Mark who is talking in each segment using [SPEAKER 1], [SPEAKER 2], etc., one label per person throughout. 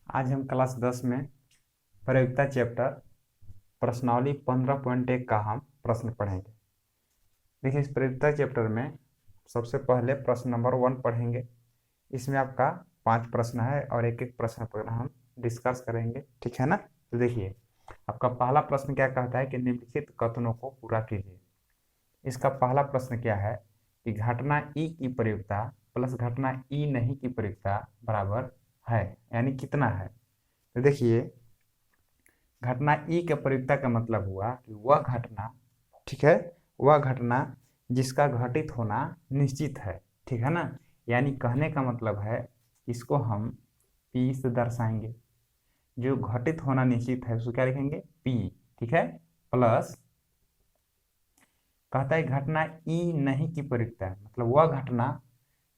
[SPEAKER 1] आज हम क्लास 10 में प्रयोगिता चैप्टर प्रश्नावली 15.1 का हम प्रश्न पढ़ेंगे। देखिए, इस प्रयोगिता चैप्टर में सबसे पहले प्रश्न नंबर 1 पढ़ेंगे। इसमें आपका 5 प्रश्न है और एक एक प्रश्न पर हम डिस्कस करेंगे, ठीक है ना। तो देखिए, आपका पहला प्रश्न क्या कहता है कि निम्नलिखित कथनों को पूरा कीजिए। इसका पहला प्रश्न क्या है कि घटना ई की प्रयोगिता प्लस घटना ई नहीं की प्रयोगिता बराबर है, यानी कितना है। तो देखिए, घटना ई के प्रयोगिता का मतलब हुआ कि वह घटना, ठीक है, वह घटना जिसका घटित होना निश्चित है, ठीक है ना। यानी कहने का मतलब है, इसको हम पी से दर्शाएंगे। जो घटित होना निश्चित है उसको क्या लिखेंगे, पी, ठीक है। प्लस कहता है घटना ई नहीं की प्रयोगिता, मतलब वह घटना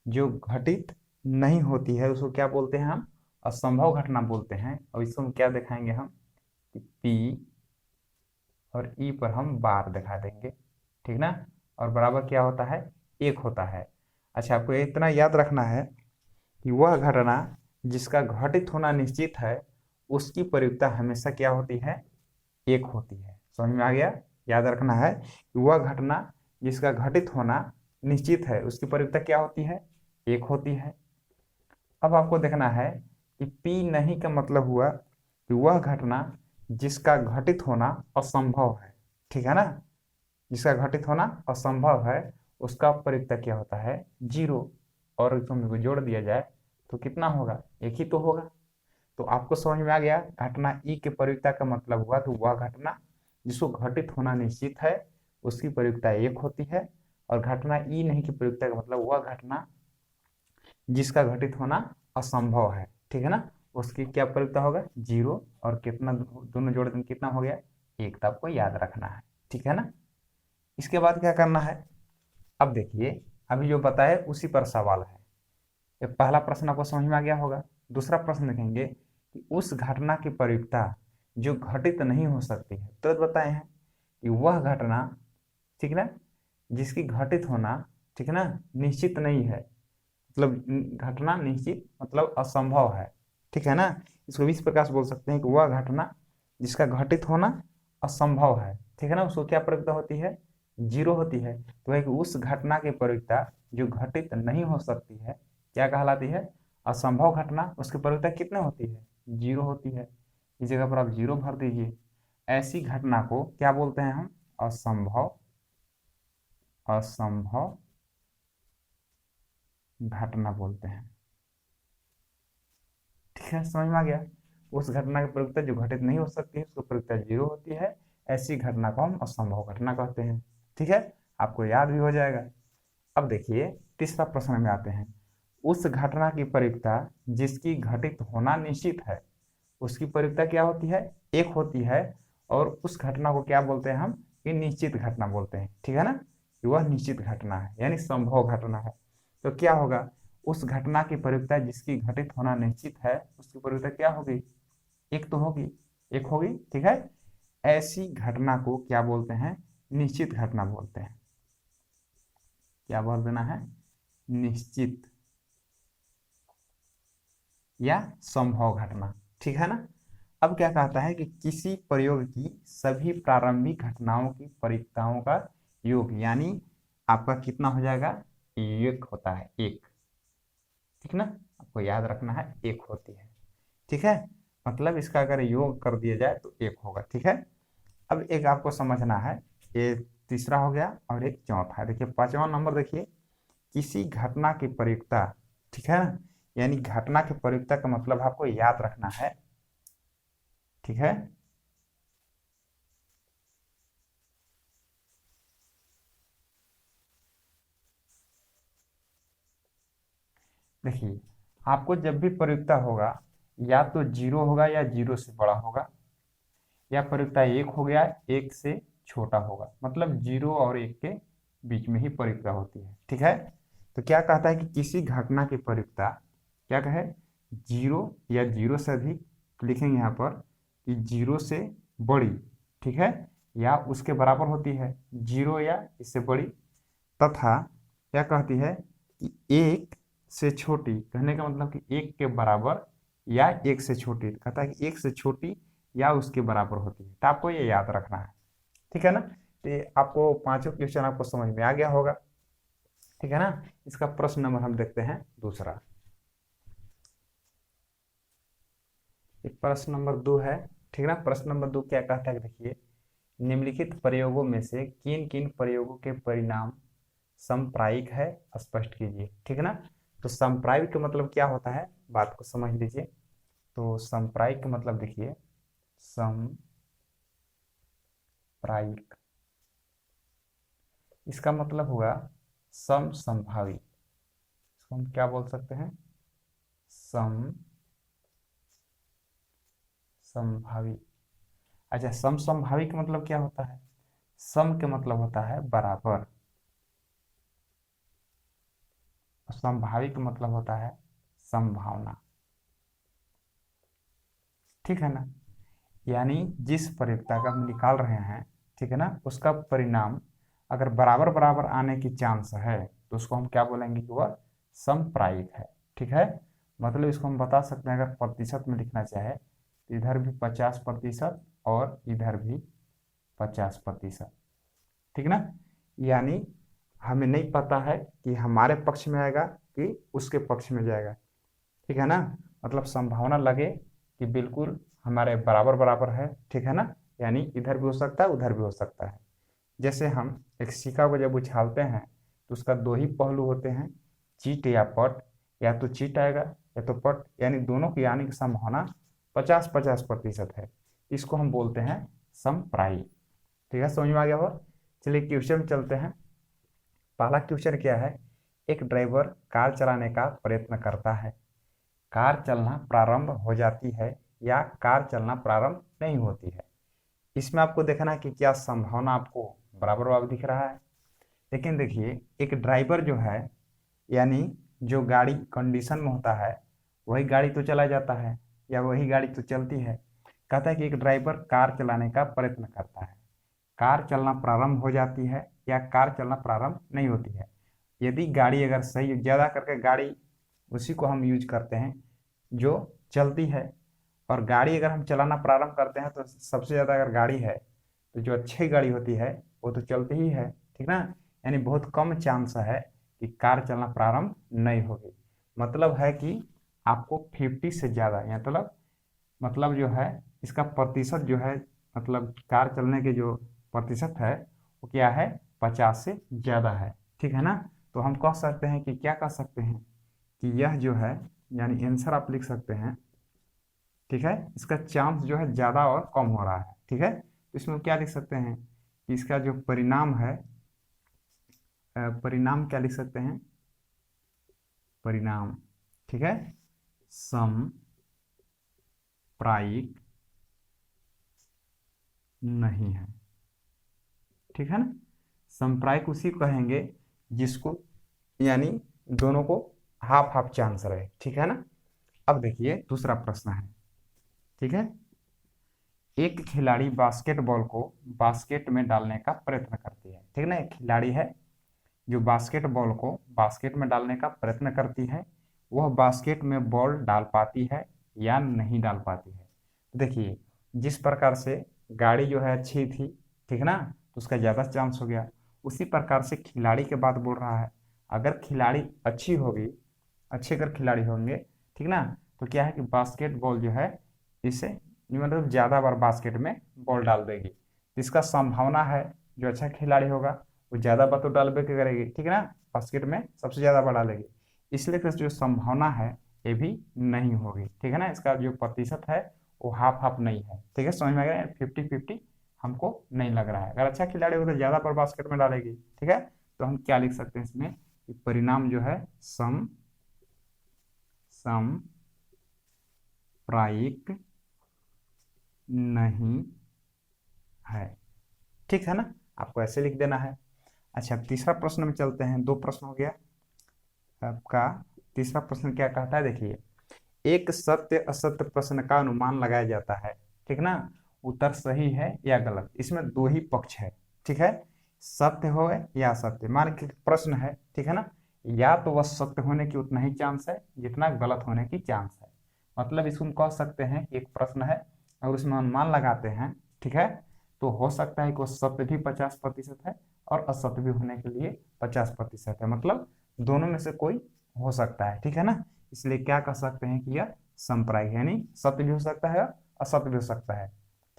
[SPEAKER 1] जो घटित नहीं होती है उसको क्या बोलते हैं हम, असंभव घटना बोलते हैं। और इसको हम क्या दिखाएंगे हम, कि पी और ई पर हम बार दिखा देंगे, ठीक ना। और बराबर क्या होता है, 1 होता है। अच्छा, आपको इतना याद रखना है कि वह घटना जिसका घटित होना निश्चित है उसकी प्रयोगिता हमेशा क्या होती है, 1 होती है। समझ में आ गया। याद रखना है कि वह घटना जिसका घटित होना निश्चित है उसकी प्रयोगिता क्या होती है, 1 होती है। अब आपको देखना है कि पी नहीं का मतलब हुआ कि वह घटना जिसका घटित होना असंभव है, ठीक है ना। जिसका घटित होना असंभव है उसका प्रयोगिता क्या होता है, 0। और इसको जोड़ दिया जाए तो कितना होगा, 1 ही तो होगा। तो आपको समझ में आ गया, घटना ई के प्रयोगिता का मतलब हुआ कि वह घटना जिसको घटित होना निश्चित है उसकी प्रयोगिता 1 होती है। और घटना ई नहीं की प्रयोगिता का मतलब वह घटना जिसका घटित होना असंभव है, ठीक है ना, उसकी क्या प्रयोगिता होगा, 0। और कितना, दोनों जोड़ देंगे कितना हो गया, 1। तो आपको याद रखना है, ठीक है ना। इसके बाद क्या करना है, अब देखिए, अभी जो बताए उसी पर सवाल है। ये पहला प्रश्न आपको समझ में आ गया होगा। दूसरा प्रश्न देखेंगे कि उस घटना की प्रयोगिता जो घटित नहीं हो सकती है, तो बताए हैं कि वह घटना, ठीक ना, जिसकी घटित होना, ठीक है ना, निश्चित नहीं है। मतलब घटना निश्चित मतलब असंभव है, ठीक है ना। इसको इस प्रकार से बोल सकते हैं कि वह घटना जिसका घटित होना असंभव है, ठीक है ना, उसको क्या प्रयोगिता होती है, 0 होती है। तो है कि उस घटना की प्रयोगिता जो घटित नहीं हो सकती है क्या कहलाती है, असंभव घटना। उसकी प्रयोगिता कितने होती है, 0 होती है। इस जगह पर आप 0 भर दीजिए। ऐसी घटना को क्या बोलते हैं हम, असंभव असंभव घटना बोलते हैं, ठीक है। समझ में आ गया। उस घटना की प्रयोगिता जो घटित नहीं हो सकती है उसकी प्रयोगिता 0 होती है। ऐसी घटना को हम असंभव घटना कहते हैं, ठीक है। आपको याद भी हो जाएगा। अब देखिए, तीसरा प्रश्न में आते हैं। उस घटना की प्रयोगिता जिसकी घटित होना निश्चित है उसकी प्रयोगिता क्या होती है, 1 होती है। और उस घटना को क्या बोलते हैं हम, कि निश्चित घटना बोलते हैं, ठीक है ना। कि वह निश्चित घटना है यानी संभव घटना है। तो क्या होगा, उस घटना की प्रयोगिता जिसकी घटित होना निश्चित है उसकी प्रयोगिता क्या होगी, 1 तो होगी, 1 होगी, ठीक है। ऐसी घटना को क्या बोलते हैं, निश्चित घटना बोलते हैं। क्या बोल देना है, निश्चित या संभव घटना, ठीक है ना। अब क्या कहता है कि किसी प्रयोग की सभी प्रारंभिक घटनाओं की परिक्ताओं का योग, यानी आपका कितना हो जाएगा, 1 होता है, 1, ठीक ना। आपको याद रखना है 1 होती है, ठीक है। मतलब इसका अगर योग कर दिया जाए तो 1 होगा, ठीक है। अब एक आपको समझना है, ये तीसरा हो गया और एक चौथा है। देखिए, 5वां नंबर देखिए, किसी घटना की प्रयोगिता, ठीक है ना, यानी घटना की प्रयोगिता का मतलब आपको याद रखना है, ठीक है। देखिए, आपको जब भी प्रयोगिता होगा या तो 0 होगा या 0 से बड़ा होगा, या प्रयोगिता 1 हो गया 1 से छोटा होगा। मतलब 0 और 1 के बीच में ही प्रयोगिता होती है, ठीक है। तो क्या कहता है कि किसी घटना की प्रयोगिता क्या कहे, 0 या 0 से अधिक, लिखेंगे यहाँ पर कि 0 से बड़ी, ठीक है, या उसके बराबर होती है, 0 या इससे बड़ी, तथा क्या कहती है कि 1 से छोटी, कहने का मतलब कि 1 के बराबर या 1 से छोटी, कहता है कि 1 से छोटी या उसके बराबर होती है। तो आपको ये याद रखना है, ठीक है ना। तो ये आपको पांचों क्वेश्चन आपको समझ में आ गया होगा, ठीक है ना। इसका प्रश्न नंबर हम देखते हैं दूसरा। प्रश्न नंबर 2 है, ठीक है ना। प्रश्न नंबर 2 क्या कहता है, देखिए, निम्नलिखित प्रयोगों में से किन किन प्रयोगों के परिणाम समप्रायिक है, स्पष्ट कीजिए, ठीक है ना। तो समप्रायिक का मतलब क्या होता है, बात को समझ लीजिए। तो समप्रायिक का मतलब देखिए, समप्रायिक इसका मतलब हुआ समसंभावी। इसको हम क्या बोल सकते हैं, समसंभावी। अच्छा, समसंभावी का मतलब क्या होता है, सम के मतलब होता है बराबर, संभावी का मतलब होता है संभावना, ठीक है ना। यानी जिस परियोजना का हम निकाल रहे हैं, ठीक है ना, उसका परिणाम अगर बराबर बराबर आने की चांस है तो उसको हम क्या बोलेंगे कि वह समप्रायिक है, ठीक है। मतलब इसको हम बता सकते हैं, अगर प्रतिशत में लिखना चाहे तो इधर भी 50% और इधर भी 50%, ठीक ना। यानी हमें नहीं पता है कि हमारे पक्ष में आएगा कि उसके पक्ष में जाएगा, ठीक है ना। मतलब संभावना लगे कि बिल्कुल हमारे बराबर बराबर है, ठीक है ना। यानी इधर भी हो सकता है उधर भी हो सकता है। जैसे हम एक सिक्का को जब उछालते हैं तो उसका दो ही पहलू होते हैं, चीट या पट। या तो चीट आएगा या तो पट, यानी दोनों की आने की संभावना 50-50% है। इसको हम बोलते हैं समप्रायिक, ठीक है। समझ में आ गया हो। चलिए क्वेश्चन में चलते हैं। पहला क्वेश्चन क्या है, एक ड्राइवर कार चलाने का प्रयत्न करता है, कार चलना प्रारंभ हो जाती है या कार चलना प्रारंभ नहीं होती है। इसमें आपको देखना है कि क्या संभावना आपको बराबर बराबर दिख रहा है। लेकिन देखिए, एक ड्राइवर जो है, यानी जो गाड़ी कंडीशन में होता है वही गाड़ी तो चला जाता है या वही गाड़ी तो चलती है। कहता है कि एक ड्राइवर कार चलाने का प्रयत्न करता है, कार चलना प्रारंभ हो जाती है या कार चलना प्रारंभ नहीं होती है। यदि गाड़ी अगर सही ज़्यादा करके गाड़ी उसी को हम यूज करते हैं जो चलती है, और गाड़ी अगर हम चलाना प्रारंभ करते हैं तो सबसे ज़्यादा अगर गाड़ी है तो जो अच्छी गाड़ी होती है वो तो चलती ही है, ठीक ना। यानी बहुत कम चांस है कि कार चलना प्रारंभ नहीं होगी। मतलब है कि आपको 50 से ज़्यादा, मतलब जो है इसका प्रतिशत जो है, मतलब कार चलने के जो प्रतिशत है वो क्या है, 50 से ज़्यादा है, ठीक है ना। तो हम कह सकते हैं कि क्या कह सकते हैं कि यह जो है, यानी आंसर आप लिख सकते हैं, ठीक है। इसका चांस जो है ज़्यादा और कम हो रहा है, ठीक है। तो इसमें क्या लिख सकते हैं कि इसका जो परिणाम है, परिणाम क्या लिख सकते हैं, परिणाम, ठीक है, समप्रायिक नहीं है, ठीक है ना। समप्रायिक उसी को कहेंगे जिसको, यानी दोनों को हाफ हाफ चांस रहे, ठीक है ना। अब देखिए दूसरा प्रश्न है, ठीक है। एक खिलाड़ी बास्केटबॉल को बास्केट में डालने का प्रयत्न करती है, ठीक है ना। एक खिलाड़ी है जो बास्केटबॉल को बास्केट में डालने का प्रयत्न करती है, वह बास्केट में बॉल डाल पाती है या नहीं डाल पाती है। देखिए, जिस प्रकार से गाड़ी जो है अच्छी थी, ठीक है ना, तो उसका ज़्यादा चांस हो गया। उसी प्रकार से खिलाड़ी के बात बोल रहा है, अगर खिलाड़ी अच्छी होगी, अच्छे अगर खिलाड़ी होंगे, ठीक ना, तो क्या है कि बास्केटबॉल जो है इसे मतलब ज़्यादा बार बास्केट में बॉल डाल देगी। इसका संभावना है जो अच्छा खिलाड़ी होगा वो ज़्यादा बार तो डालबे करेगी, ठीक है ना, बास्केट में सबसे ज़्यादा बार डालेगी। इसलिए कि जो संभावना है ये भी नहीं होगी, ठीक है ना। इसका जो प्रतिशत है वो हाफ हाफ नहीं है, ठीक है। समझ में आ गया, 50-50 हमको नहीं लग रहा है। अगर अच्छा खिलाड़ी हो तो ज़्यादा बार बास्केट में डालेगी, ठीक है। तो हम क्या लिख सकते हैं इसमें कि परिणाम जो है समप्रायिक नहीं है, ठीक है ना। आपको ऐसे लिख देना है। अच्छा, अब तीसरा प्रश्न में चलते हैं, दो प्रश्न हो गया आपका। तीसरा प्रश्न क्या कहता है, देखिए, एक सत्य असत्य प्रश्न का अनुमान लगाया जाता है, ठीक ना। उत्तर सही है या गलत, इसमें दो ही पक्ष है, ठीक है। सत्य हो या असत्य, मान के प्रश्न है, ठीक है ना, या तो वह सत्य होने की उतना ही चांस है जितना गलत होने की चांस है। मतलब इसको हम कह सकते हैं कि एक प्रश्न है और उसमें अनुमान लगाते हैं, ठीक है, तो हो सकता है कि वो सत्य भी 50% है और असत्य भी होने के लिए 50% है, मतलब दोनों में से कोई हो सकता है, ठीक है ना। इसलिए क्या कह सकते हैं कि यह संप्रायिक, यानी सत्य भी हो सकता है और असत्य भी हो सकता है,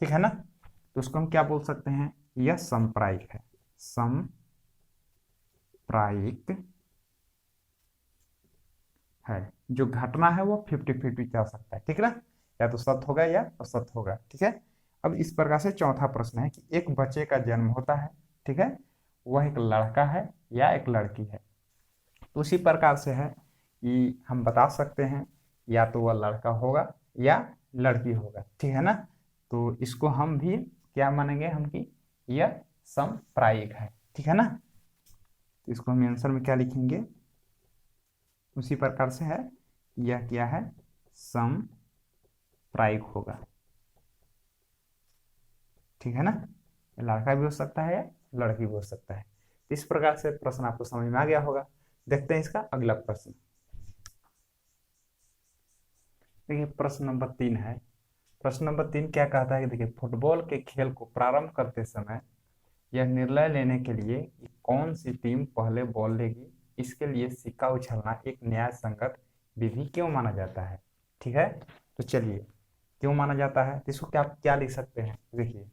[SPEAKER 1] ठीक है ना। तो उसको हम क्या बोल सकते हैं, यह संप्रायिक है, संप्रायिक है। जो घटना है वो 50-50 जा सकता है, ठीक है ना, या तो सत्य होगा या असत्य होगा, ठीक है। अब इस प्रकार से चौथा प्रश्न है कि एक बच्चे का जन्म होता है, ठीक है, वह एक लड़का है या एक लड़की है। तो उसी प्रकार से है कि हम बता सकते हैं या तो वह लड़का होगा या लड़की होगा, ठीक है ना। तो इसको हम भी क्या मानेंगे हम कि यह समप्रायिक है, ठीक है ना। तो इसको हम आंसर में क्या लिखेंगे, उसी प्रकार से है, यह क्या है, समप्रायिक होगा, ठीक है ना। लड़का भी हो सकता है या लड़की भी हो सकता है। इस प्रकार से प्रश्न आपको समझ में आ गया होगा। देखते हैं इसका अगला प्रश्न। देखिए प्रश्न नंबर 3 है। प्रश्न नंबर 3 क्या कहता है कि देखिए फुटबॉल के खेल को प्रारंभ करते समय यह निर्णय लेने के लिए कि कौन सी टीम पहले बॉल लेगी, इसके लिए सिक्का उछलना एक न्याय संगत विधि क्यों माना जाता है, ठीक है। तो चलिए क्यों माना जाता है, तो इसको क्या क्या लिख सकते हैं। देखिए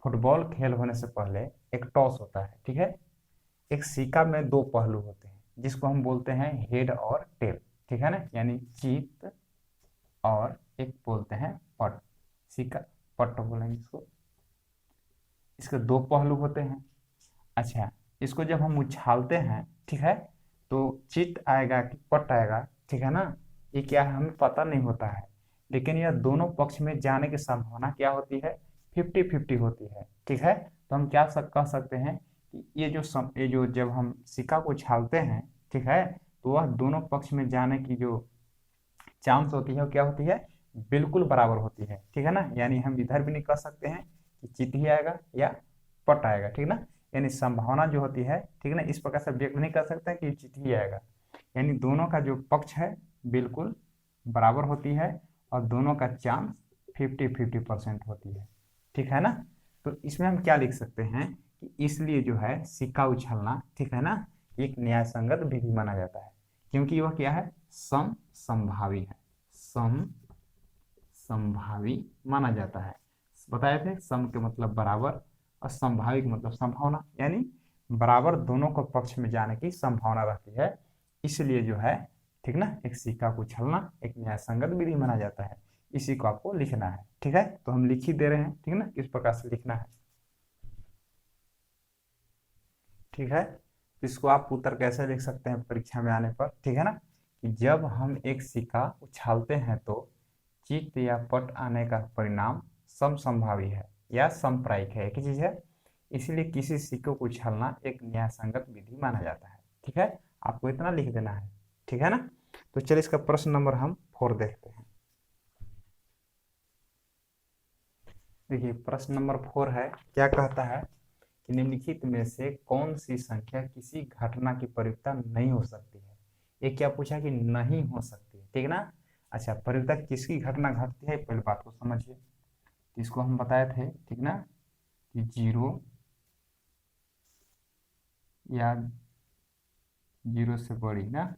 [SPEAKER 1] फुटबॉल खेल होने से पहले एक टॉस होता है, ठीक है। एक सिक्का में दो पहलू होते हैं जिसको हम बोलते हैं हेड और टेल, ठीक है ना, यानी जीत और एक बोलते हैं पट, सिक्का पट बोलेंगे इसको। इसके दो पहलू होते हैं। अच्छा, इसको जब हम उछालते हैं, ठीक है, तो चित आएगा कि पट आएगा, ठीक है ना, ये क्या है हमें पता नहीं होता है, लेकिन यह दोनों पक्ष में जाने की संभावना क्या होती है, 50-50 होती है, ठीक है। तो हम क्या कह सकते हैं कि ये जो जब हम सिक्का को उछालते हैं, ठीक है, तो वह दोनों पक्ष में जाने की जो चांस होती है वो क्या होती है, बिल्कुल बराबर होती है, ठीक है ना। यानी हम इधर भी नहीं कह सकते हैं कि चित ही आएगा या पट आएगा, ठीक ना, यानी संभावना जो होती है, ठीक है ना, इस प्रकार से व्यक्त नहीं कर सकते कि चित ही आएगा। यानी दोनों का जो पक्ष है बिल्कुल बराबर होती है और दोनों का चांस 50-50% होती है, ठीक है ना। तो इसमें हम क्या लिख सकते हैं कि इसलिए जो है सिक्का उछलना, ठीक है ना, एक न्याय संगत विधि माना जाता है, क्योंकि वह क्या है, समभावी है, समभावी माना जाता है। बताए थे सम के मतलब बराबर और संभाविक मतलब संभावना, यानी बराबर दोनों को पक्ष में जाने की संभावना रहती है, इसलिए जो है, ठीक ना, एक सिक्का को उछलना एक न्याय संगत विधि माना जाता है। इसी को आपको लिखना है, ठीक है, तो हम लिख ही दे रहे हैं, ठीक है ना, किस प्रकार से लिखना है, ठीक है। इसको आप उत्तर कैसे लिख सकते हैं परीक्षा में आने पर, ठीक है ना, कि जब हम एक सिक्का उछालते हैं तो चित्त या पट आने का परिणाम समसंभावी है या समप्रायिक है, एक ही चीज है, इसलिए किसी सिक्के को उछालना एक न्यायसंगत विधि माना जाता है, ठीक है। आपको इतना लिख देना है, ठीक है ना। तो चलिए इसका प्रश्न नंबर हम 4 देखते हैं। देखिए प्रश्न नंबर 4 है, क्या कहता है कि निम्नलिखित में से कौन सी संख्या किसी घटना की प्रयुक्ता नहीं हो सकती है। ये क्या पूछा कि नहीं हो सकती है, ठीक ना। अच्छा, प्रयुक्ता किसकी घटना घटती है पहले बात को समझिए। तो इसको हम बताए थे, ठीक ना, कि 0 या 0 से बड़ी ना,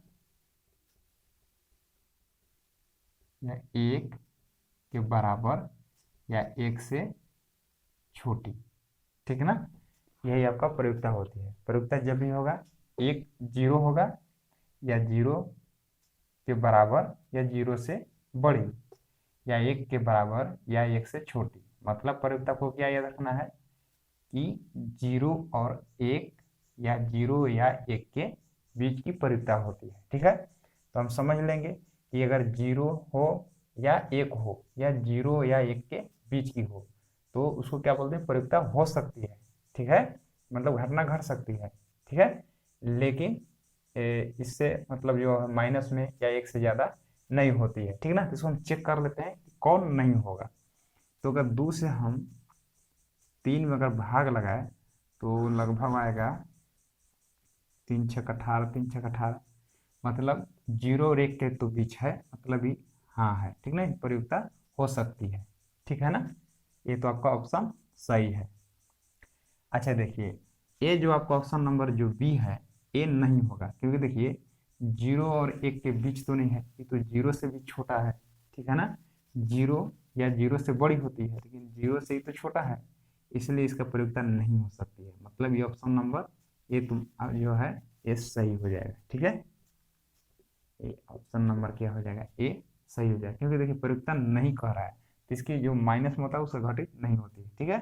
[SPEAKER 1] या 1 के बराबर या 1 से छोटी, ठीक है ना, यही आपका प्रयुक्ता होती है। प्रयुक्ता जब भी होगा, एक 0 होगा या 0 के बराबर या 0 से बड़ी या 1 के बराबर या 1 से छोटी, मतलब प्रयुक्ता को क्या याद रखना है कि 0 और 1 या 0 या 1 के बीच की प्रयुक्ता होती है, ठीक है। तो हम समझ लेंगे कि अगर 0 हो या 1 हो या 0 या 1 के बीच की हो तो उसको क्या बोलते हैं, प्रयुक्ता हो सकती है, ठीक है, मतलब घटना घट सकती है, ठीक है। लेकिन इससे मतलब जो माइनस में या 1 से ज़्यादा नहीं होती है, ठीक ना। तो इसको हम चेक कर लेते हैं कि कौन नहीं होगा। तो अगर 2 से हम 3 में अगर भाग लगाए तो लगभग आएगा 3 छक 18, 3 छक 18, मतलब 0 और 1 के तो बीच है, मतलब हाँ है, ठीक ना, प्रयुक्ता हो सकती है, ठीक है ना। ये तो आपका ऑप्शन सही है। अच्छा देखिए, ये जो आपका ऑप्शन नंबर जो बी है, ये नहीं होगा, क्योंकि देखिए 0 और 1 के बीच तो नहीं है, ये तो 0 से भी छोटा है, ठीक है ना। 0 या 0 से बड़ी होती है, लेकिन 0 से ही तो छोटा है, इसलिए इसका प्रयोगता नहीं हो सकती है। मतलब ये ऑप्शन नंबर ये तुम जो है ये सही हो जाएगा, ठीक है। ये ऑप्शन नंबर क्या हो जाएगा, ए सही हो जाएगा, क्योंकि देखिए प्रयुक्ता नहीं कह रहा है, तो इसकी जो माइनस में होता है उससे घटित नहीं होती है, ठीक है।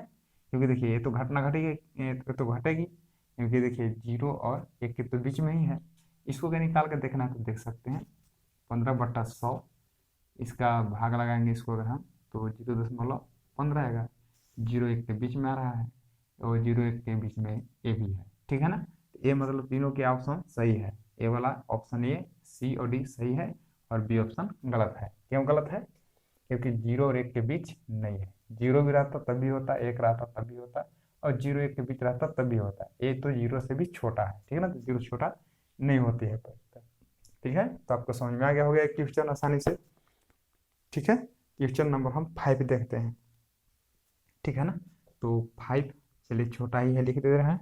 [SPEAKER 1] क्योंकि देखिए ये तो घटना घटेगी, ये तो घटेगी, क्योंकि देखिए 0 और 1 के तो बीच में ही है। इसको क्या निकाल कर देखना है तो देख सकते हैं, 15/100, इसका भाग लगाएंगे इसको अगर हम, तो 0.15 आएगा। 0 1 के बीच में आ रहा है, और 0 1 के बीच में ए भी है, ठीक है ना। तो ये मतलब तीनों के ऑप्शन सही है, ए वाला ऑप्शन, ए सी और डी सही है, और बी ऑप्शन गलत है। क्यों गलत है, क्योंकि 0 और 1 के बीच नहीं है। 0 भी रहता तब भी होता, 1 रहता तब भी होता, और 0 1 के बीच रहता तब भी होता है। ए तो 0 से भी छोटा है, ठीक है ना, तो 0 छोटा नहीं होती है परीक्षा, ठीक है। तो आपको समझ में आ गया हो गया क्वेश्चन आसानी से, ठीक है। क्वेश्चन नंबर हम 5 देखते हैं, ठीक है ना। तो 5 चलिए छोटा ही है, लिख दे रहे हैं।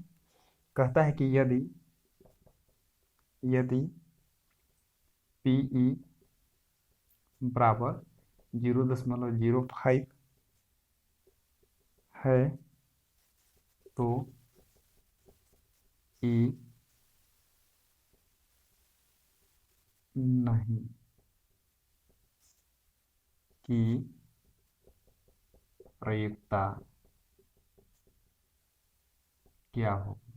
[SPEAKER 1] कहता है कि यदि यदि पीई बराबर 0.05 है, तो ई नहीं की प्रयुक्ता क्या होगी,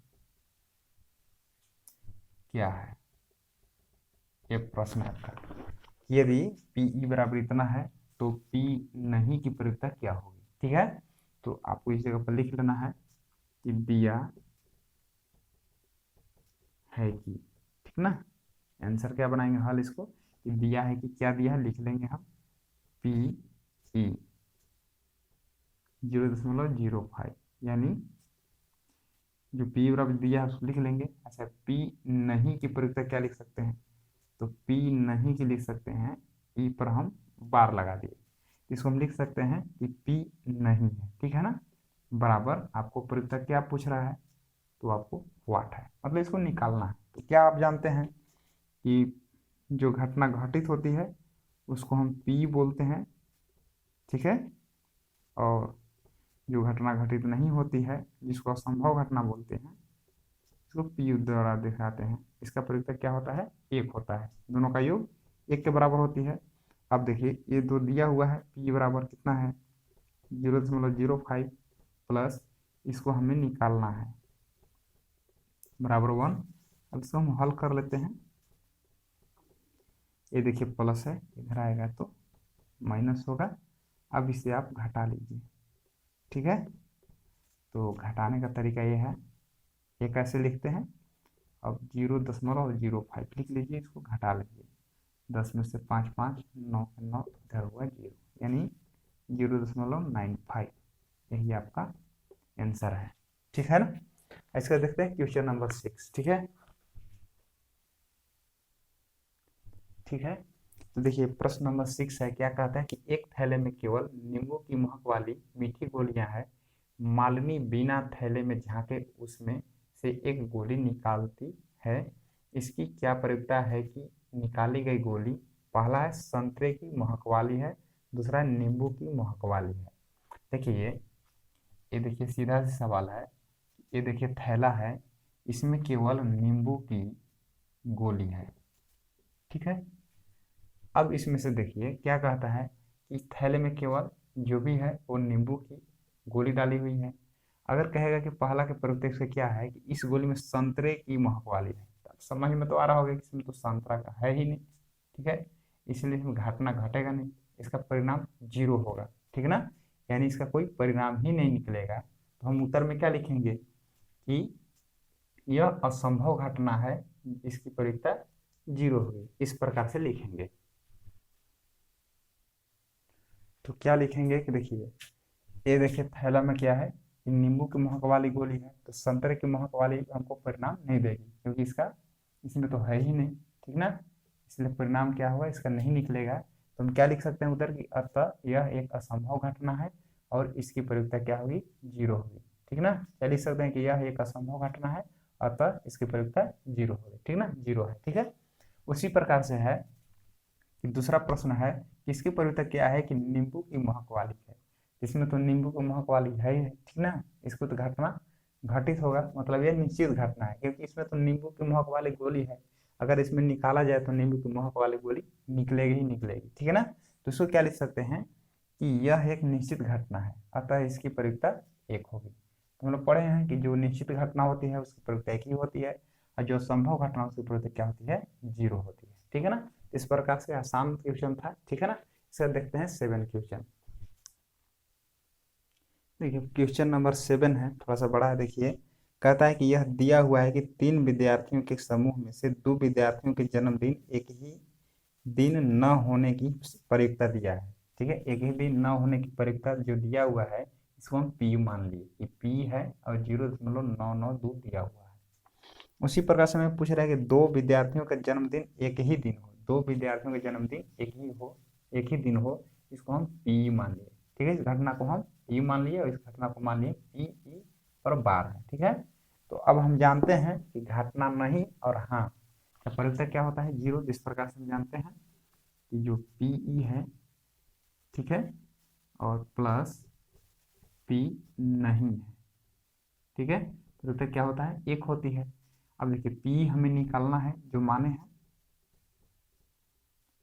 [SPEAKER 1] क्या है ये प्रश्न है आपका। यदि पीई बराबर इतना है, तो पी नहीं की प्रयुक्ता क्या होगी, ठीक है। तो आपको इस जगह पर लिख लेना है कि दिया है कि, ठीक ना। आंसर क्या बनाएंगे हल इसको, कि दिया है कि क्या दिया है, लिख लेंगे हम पी ई 0.05, यानी जो पी बराबर दिया है उसको लिख लेंगे। अच्छा, पी नहीं की प्रयुक्ता क्या लिख सकते हैं, तो पी नहीं की लिख सकते हैं, ई पर हम बार लगा दिए, इसको हम लिख सकते हैं कि पी नहीं है, ठीक है ना। बराबर आपको प्रयुक्ता क्या पूछ रहा है, तो आपको वाट है, मतलब इसको निकालना है। तो क्या आप जानते हैं कि जो घटना घटित होती है उसको हम पी बोलते हैं, ठीक है। और जो घटना घटित नहीं होती है जिसको असंभव घटना बोलते हैं, इसको पी द्वारा दिखाते हैं। इसका प्रयुक्ता क्या होता है, 1 होता है, दोनों का योग 1 के बराबर होती है। अब देखिए ये दो दिया हुआ है, पी बराबर कितना है 0.05 प्लस, इसको हमें निकालना है बराबर 1। अब इसको हम हल कर लेते हैं। ये देखिए प्लस है, इधर आएगा तो माइनस होगा। अब इसे आप घटा लीजिए, ठीक है। तो घटाने का तरीका ये है, ये कैसे लिखते हैं, अब 0.05 लिख लीजिए, इसको घटा लीजिए। 10 में से 5 5, 9 9, इधर हुआ 0, यानी 0.95, यही आपका आंसर है, ठीक है ना। इसका देखते हैं क्वेश्चन नंबर 6, ठीक है। ठीक है, तो देखिए प्रश्न नंबर 6 है, क्या कहता है कि एक थैले में केवल नींबू की महक वाली मीठी गोलियां हैं। मालिनी बिना थैले में झांके उसमें से एक गोली निकालती है। इसकी क्या प्रयोजन है कि निकाली गई गोली, पहला है संतरे की महक वाली है, दूसरा है नींबू की महक वाली है। देखिए ये देखिए सीधा सा सवाल है, ये देखिए थैला है, इसमें केवल नींबू की गोली है, ठीक है। अब इसमें से देखिए क्या कहता है कि थैले में केवल जो भी है वो नींबू की गोली डाली हुई है। अगर कहेगा कि पहला के प्रत्येक से क्या है कि इस गोली में संतरे की महक वाली है, तो समझ में तो आ रहा होगा कि इसमें तो संतरा का है ही नहीं, ठीक है। इसलिए इसमें घटना घटेगा नहीं, इसका परिणाम 0 होगा, ठीक है ना। यानी इसका कोई परिणाम ही नहीं निकलेगा। तो हम उत्तर में क्या लिखेंगे कि यह असंभव घटना है, इसकी परिता 0 होगी, इस प्रकार से लिखेंगे। तो क्या लिखेंगे कि देखिए ये देखिए थैला में क्या है, नींबू की महक वाली गोली है, तो संतरे की महक वाली हमको परिणाम नहीं देगी, क्योंकि इसका इसमें तो है ही नहीं, ठीक ना। इसलिए परिणाम क्या हुआ, इसका नहीं निकलेगा। तो हम क्या लिख सकते हैं उधर की, अतः यह एक असंभव घटना है और इसकी प्रयोगता क्या होगी, 0 होगी। ठीक ना, क्या लिख सकते हैं कि यह एक असंभव घटना है अतः इसकी प्रयोगता 0 होगी। ठीक ना, 0 है। ठीक है, उसी प्रकार से है कि दूसरा प्रश्न है कि इसकी प्रयोगता क्या है कि नींबू की महक वाली है। इसमें तो नींबू की महक वाली है ही, ठीक ना, इसको तो घटना घटित होगा, मतलब ये निश्चित घटना है क्योंकि इसमें तो नींबू की महक वाली गोली है। अगर इसमें निकाला जाए तो नींबू की महक वाली गोली निकलेगी ही निकलेगी। ठीक है ना, तो इसको क्या लिख सकते हैं कि यह एक निश्चित घटना है अतः इसकी प्रयोगता 1 होगी। तो हम लोग पढ़े हैं कि जो निश्चित घटना होती है उसकी प्रयोगता 1 ही होती है और जो संभव घटना उसकी प्रयोगता क्या होती है, 0 होती है। ठीक है ना, इस प्रकार से आसान क्वेश्चन था। ठीक है ना, इसे देखते हैं 7 क्वेश्चन। देखिए क्वेश्चन नंबर 7 है, थोड़ा सा बड़ा है। देखिए कहता है कि यह दिया हुआ है कि 3 विद्यार्थियों के समूह में से 2 विद्यार्थियों के जन्मदिन एक ही दिन न होने की प्रयोगता दिया है। ठीक है, एक ही दिन न होने की प्रयोगता जो दिया हुआ है इसको हम पी मान लिए कि पी है और 0.992 दिया हुआ है। उसी प्रकार से हमें पूछ रहा है कि 2 विद्यार्थियों का जन्मदिन एक ही दिन हो, 2 विद्यार्थियों का जन्मदिन एक ही दिन हो, इसको हम पी मान लिए। ठीक है, इस घटना को हम पी मान लिए और इस घटना को मान लिए पी ई और बार है। ठीक है, तो अब हम जानते हैं कि घटना नहीं और हाँ का परिचय क्या होता है, 0। जिस प्रकार से हम जानते हैं कि जो पी ई है, ठीक है, और प्लस पी नहीं है, ठीक है, परिचय क्या होता है, 1 होती है। अब देखिए पी हमें निकालना है जो माने हैं,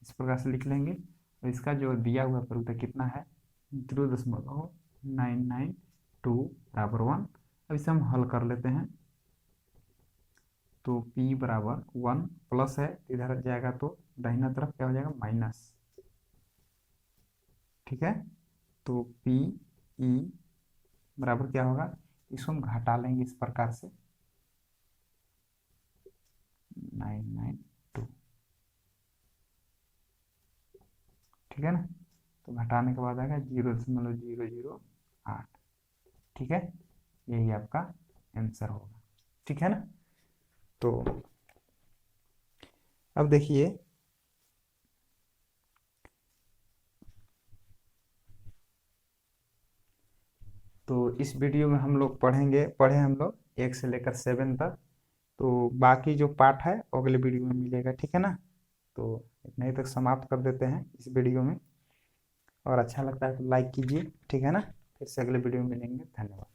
[SPEAKER 1] इस प्रकार से लिख लेंगे और इसका जो दिया हुआ प्रयुक्त कितना है 0.992 बराबर 1। अब इसे हम हल कर लेते हैं तो p बराबर 1 प्लस है, इधर जाएगा तो दाहिना तरफ क्या हो जाएगा, माइनस। ठीक है, तो p e बराबर क्या होगा, इसको हम घटा लेंगे इस प्रकार से 992। ठीक है ना, तो घटाने के बाद आएगा 0.008। ठीक है, यही आपका आंसर होगा। ठीक है ना, तो अब देखिए तो इस वीडियो में हम लोग पढ़े हम लोग 1 से लेकर 7 तक। तो बाकी जो पार्ट है अगले वीडियो में मिलेगा। ठीक है ना, तो इतना ही तक समाप्त कर देते हैं इस वीडियो में, और अच्छा लगता है तो लाइक कीजिए। ठीक है ना, फिर से अगले वीडियो में मिलेंगे। धन्यवाद।